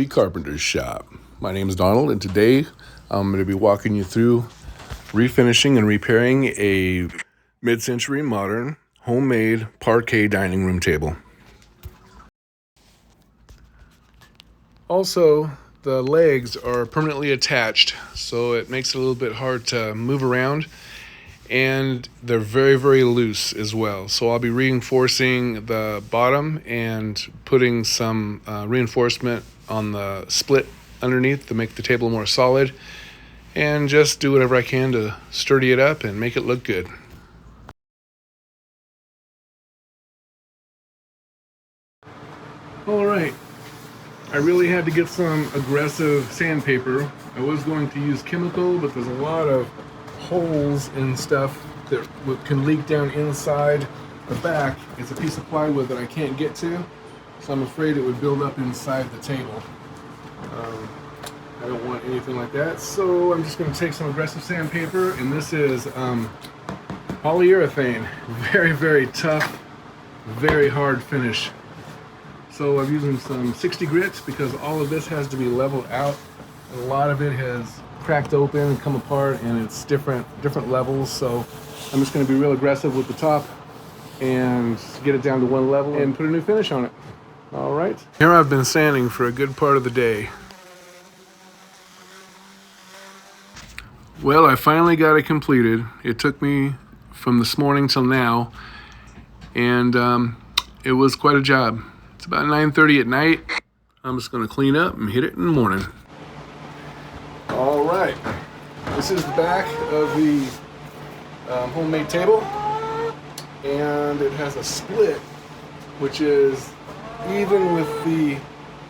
Crosby Carpenter's Shop. My name is Donald, and today I'm going to be walking you through refinishing and repairing a mid-century modern homemade parquet dining room table. Also, the legs are permanently attached, so it makes it a little bit hard to move around, and they're very, very loose as well. So I'll be reinforcing the bottom and putting some reinforcement on the split underneath to make the table more solid, and just do whatever I can to sturdy it up and make it look good. All right, I really had to get some aggressive sandpaper. I was going to use chemical, but there's a lot of holes and stuff that can leak down inside the back. It's a piece of plywood that I can't get to, so I'm afraid it would build up inside the table. I don't want anything like that, so I'm just going to take some aggressive sandpaper, and this is polyurethane. Very, very tough, very hard finish. So I'm using some 60 grit because all of this has to be leveled out. And a lot of it has cracked open and come apart, and it's different levels. So I'm just going to be real aggressive with the top and get it down to one level and put a new finish on it. All right. Here I've been sanding for a good part of the day. Well, I finally got it completed. It took me from this morning till now, and it was quite a job. It's about 9:30 at night. I'm just going to clean up and hit it in the morning. All right, this is the back of the homemade table, and it has a split, which is even with the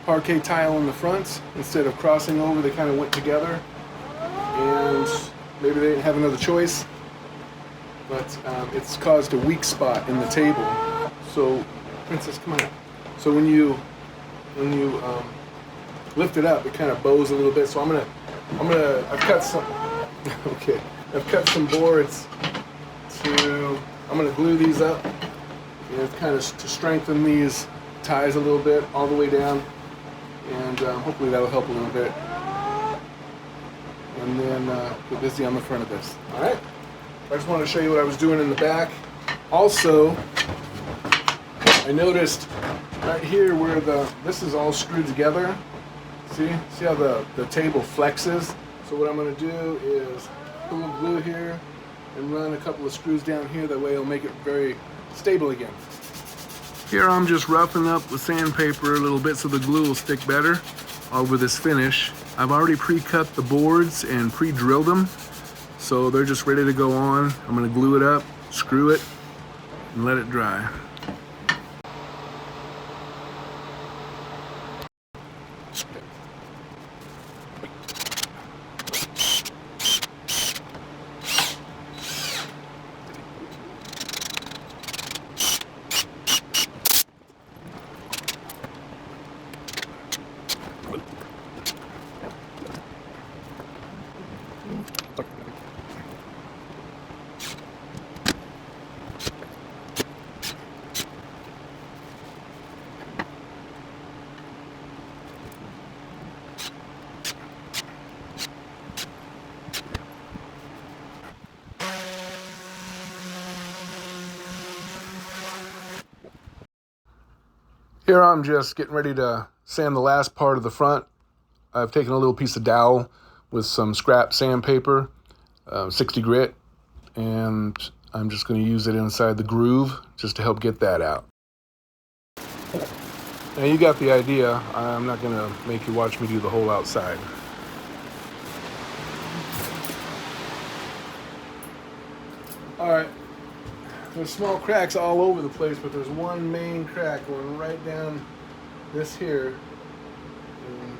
parquet tile in the front. Instead of crossing over, they kind of went together, and maybe they didn't have another choice, but it's caused a weak spot in the table. So, Princess, come on. So when you lift it up, it kind of bows a little bit. So I've cut some boards I'm gonna glue these up, and kind of to strengthen these ties a little bit all the way down, and hopefully that'll help a little bit. And then get busy on the front of this. All right. I just wanted to show you what I was doing in the back. Also, I noticed right here where this is all screwed together. See how the table flexes? So what I'm going to do is put a little glue here and run a couple of screws down here. That way it'll make it very stable again. Here I'm just roughing up with sandpaper a little bit so the glue will stick better over this finish. I've already pre-cut the boards and pre-drilled them, so they're just ready to go on. I'm going to glue it up, screw it, and let it dry. Here I'm just getting ready to sand the last part of the front. I've taken a little piece of dowel with some scrap sandpaper, 60 grit, and I'm just going to use it inside the groove just to help get that out. Now you got the idea. I'm not going to make you watch me do the whole outside. All right. There's small cracks all over the place, but there's one main crack going right down this here. And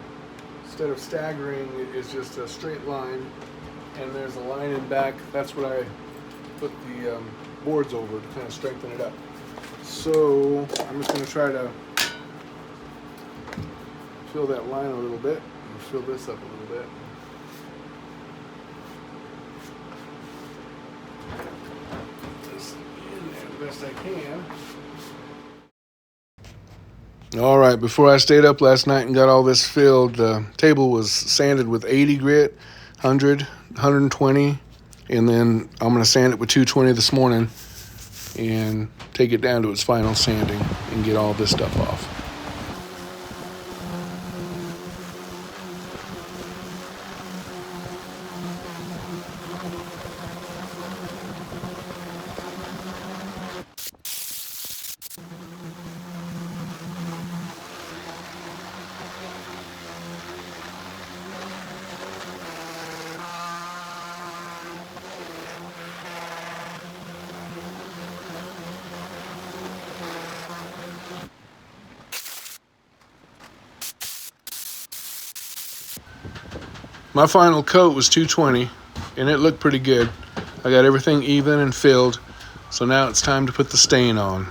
instead of staggering, it's just a straight line, and there's a line in back. That's what I put the boards over to kind of strengthen it up. So I'm just going to try to fill that line a little bit and fill this up a little bit. Best I can. All right, before I stayed up last night and got all this filled, the table was sanded with 80 grit, 100, 120, and then I'm going to sand it with 220 this morning and take it down to its final sanding and get all this stuff off. My final coat was 220, and it looked pretty good. I got everything even and filled, so now it's time to put the stain on.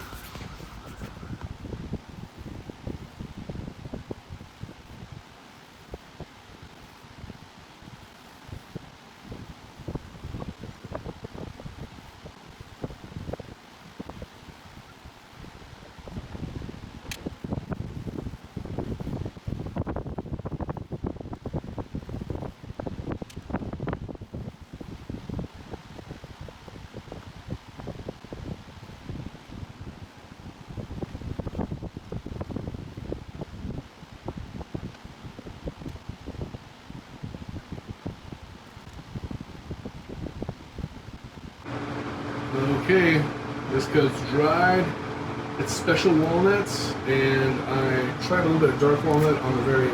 Okay, this coat's dried. It's special walnuts, and I tried a little bit of dark walnut on the very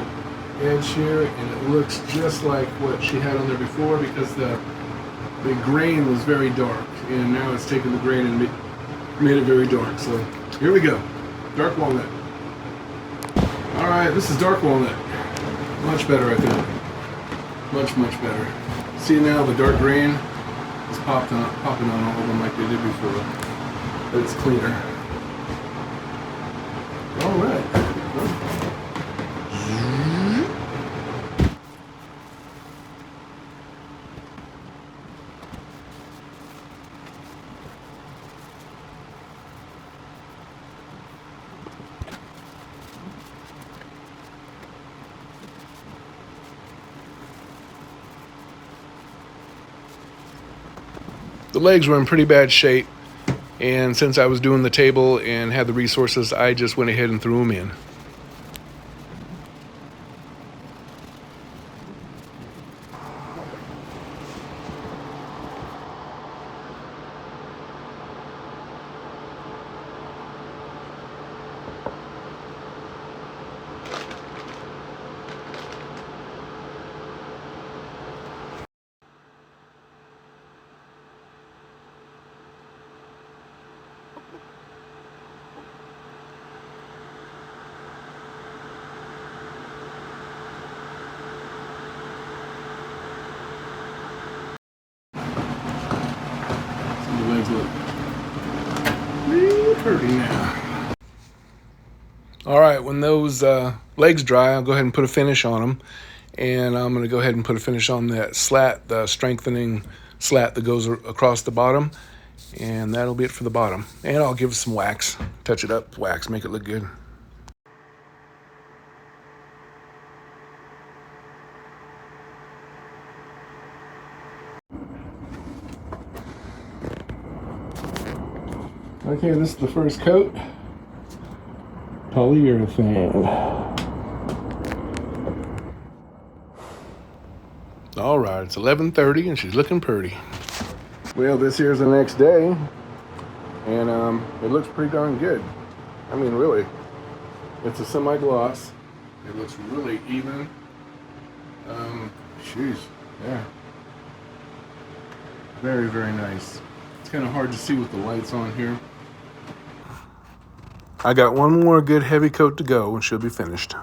edge here, and it looks just like what she had on there before because the grain was very dark, and now it's taken the grain and made it very dark. So here we go, dark walnut. All right, this is dark walnut. Much better, I think. Much better. See now the dark grain is popping on all of them like they did before, but it's cleaner. All right. The legs were in pretty bad shape, and since I was doing the table and had the resources, I just went ahead and threw them in. The legs look really pretty now. All right, when those legs dry, I'll go ahead and put a finish on them. And I'm going to go ahead and put a finish on that slat, the strengthening slat that goes across the bottom. And that'll be it for the bottom. And I'll give it some wax, touch it up, wax, make it look good. Okay, this is the first coat. Polyurethane. All right, it's 11:30 and she's looking pretty. Well, this here's the next day, and it looks pretty darn good. I mean, really, it's a semi-gloss. It looks really even. Jeez, yeah. Very, very nice. It's kind of hard to see with the lights on here. I got one more good heavy coat to go and she'll be finished.